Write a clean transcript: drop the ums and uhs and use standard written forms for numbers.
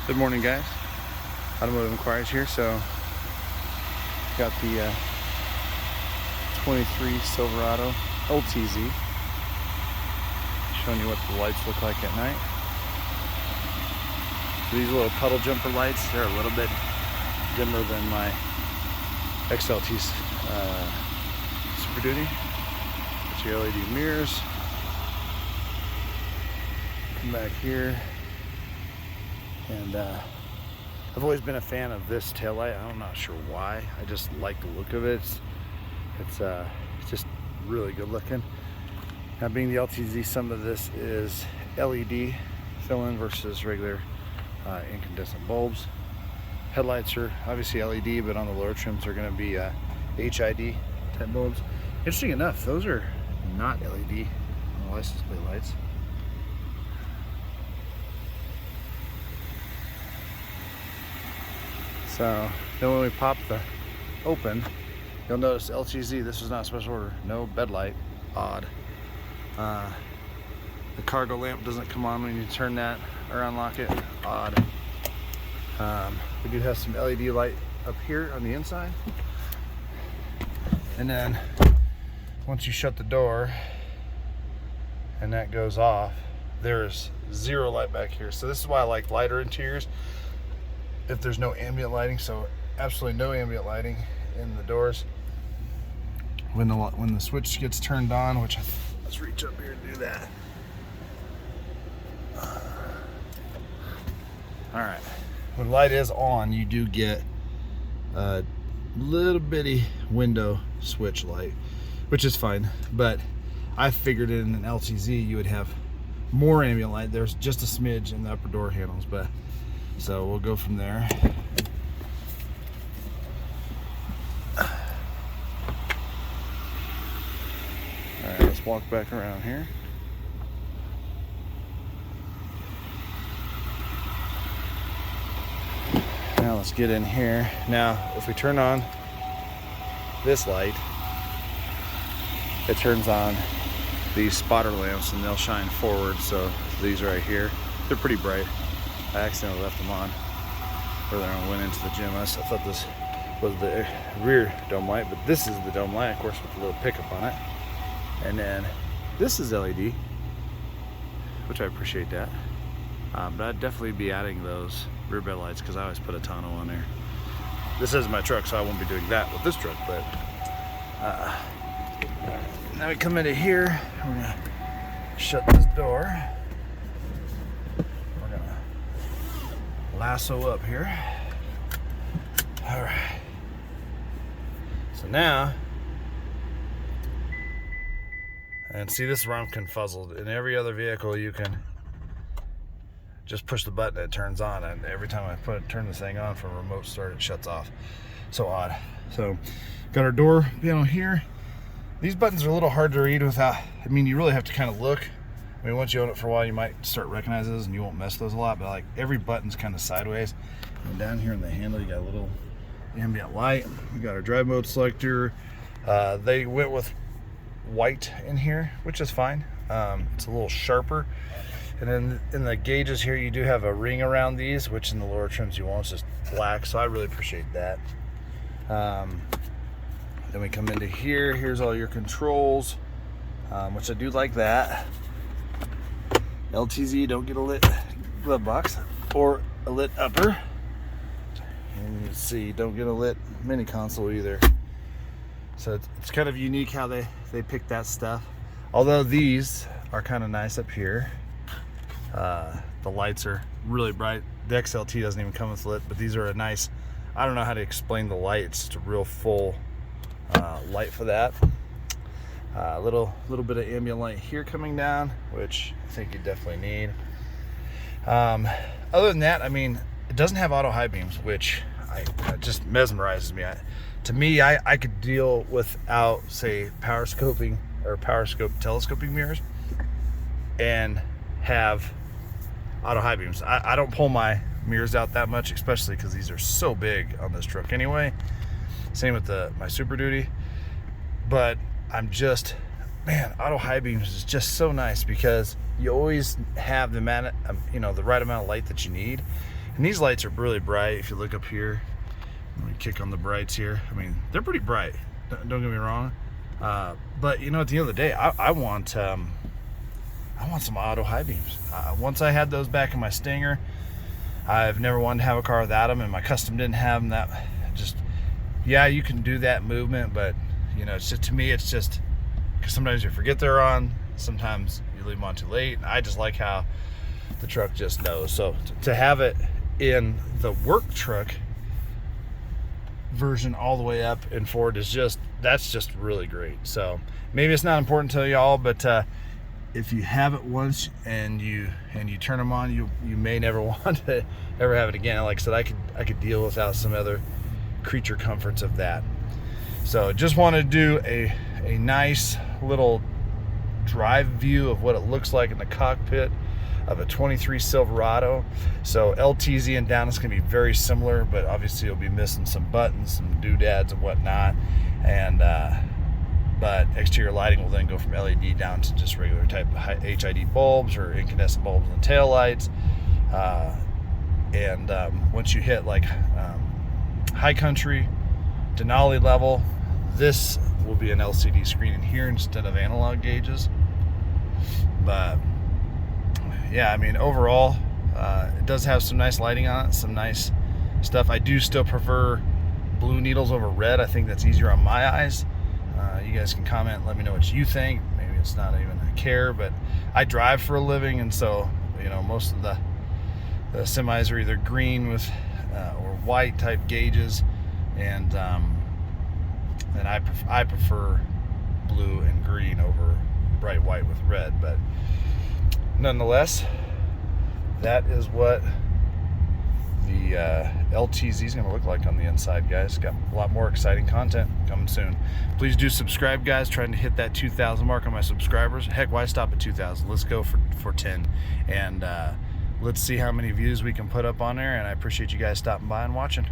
Good morning, guys. Automotive Inquiries here. So got the 23 Silverado LTZ, showing you what the lights look like at night. So these little puddle jumper lights, they're a little bit dimmer than my XLT Super Duty. Got your LED mirrors. Come back here. And I've always been a fan of this taillight. I'm not sure why. I just like the look of it. It's just really good looking. Now, being the LTZ, some of this is LED fill-in versus regular incandescent bulbs. Headlights are obviously LED, but on the lower trims are going to be HID type bulbs. Interesting enough, those are not LED on the license plate lights. So then when we pop the open, you'll notice LTZ, this was not a special order, no bed light, odd. The cargo lamp doesn't come on when you turn that or unlock it, odd. We do have some LED light up here on the inside. And then once you shut the door and that goes off, there's zero light back here. So this is why I like lighter interiors. If there's no ambient lighting, so absolutely no ambient lighting in the doors. When the switch gets turned on, which let's reach up here and do that. All right, when light is on, you do get a little bitty window switch light, which is fine. But I figured in an LTZ you would have more ambient light. There's just a smidge in the upper door handles, but. So we'll go from there. All right, let's walk back around here. Now let's get in here. Now, if we turn on this light, it turns on these spotter lamps and they'll shine forward. So these right here, they're pretty bright. I accidentally left them on earlier when I went into the gym. I thought this was the rear dome light, but this is the dome light, of course, with a little pickup on it. And then this is LED, which I appreciate that. But I'd definitely be adding those rear bed lights because I always put a tonneau on there. This is my truck, so I won't be doing that with this truck, but now we come into here. We're gonna shut this door. Lasso up here. All right. So now, and see, this is where I'm confuzzled. In every other vehicle, you can just push the button, it turns on, and every time I turn this thing on for a remote start, it shuts off. So odd. So, got our door panel here. These buttons are a little hard to read without. I mean, you really have to kind of look. I mean, once you own it for a while, you might start recognizing those and you won't mess those a lot, but like every button's kind of sideways. And down here in the handle, you got a little ambient light. We got our drive mode selector. They went with white in here, which is fine. It's a little sharper. And then in the gauges here, you do have a ring around these, which in the lower trims you won't. It's just black, so I really appreciate that. Then we come into here. Here's all your controls, which I do like that. LTZ, don't get a lit glove box or a lit upper. And you see, don't get a lit mini console either. So it's kind of unique how they pick that stuff. Although these are kind of nice up here. The lights are really bright. The XLT doesn't even come with lit, but these are a nice, I don't know how to explain the light. It's just a real full light for that. A little bit of ambient light here coming down, which I think you definitely need. Other than that, I mean, it doesn't have auto high beams, which it just mesmerizes me. To me, I could deal without, say, power scoping or power scope telescoping mirrors and have auto high beams. I don't pull my mirrors out that much, especially because these are so big on this truck anyway. Same with my Super Duty. But I'm just, man, auto high beams is just so nice because you always have the right amount of light that you need. And these lights are really bright. If you look up here, let me kick on the brights here. I mean, they're pretty bright. Don't get me wrong. But you know, at the end of the day, I want some auto high beams. Once I had those back in my Stinger, I've never wanted to have a car without them, and my custom didn't have them. That just, yeah, you can do that movement, but you know, it's just, to me, it's just because sometimes you forget they're on. Sometimes you leave them on too late. And I just like how the truck just knows. So to have it in the work truck version all the way up and forward is just, that's just really great. So maybe it's not important to y'all, but if you have it once and you turn them on, you may never want to ever have it again. Like I said, I could deal without some other creature comforts of that. So just want to do a nice little drive view of what it looks like in the cockpit of a 23 Silverado. So LTZ and down is going to be very similar, but obviously you'll be missing some buttons, some doodads and whatnot. And but exterior lighting will then go from L.E.D down to just regular type of HID bulbs or incandescent bulbs and tail lights. Once you hit like high country, Denali level, this will be an LCD screen in here instead of analog gauges. But yeah, I mean, overall, it does have some nice lighting on it, some nice stuff. I do still prefer blue needles over red. I think that's easier on my eyes. You guys can comment, let me know what you think. Maybe it's not even a care, but I drive for a living, and so, you know, most of the semis are either green with or white type gauges, and I prefer blue and green over bright white with red. But nonetheless, that is what the LTZ is going to look like on the inside, guys. Got a lot more exciting content coming soon. Please do subscribe, guys. Trying to hit that 2,000 mark on my subscribers. Heck, why stop at 2,000? Let's go for 10, and let's see how many views we can put up on there. And I appreciate you guys stopping by and watching.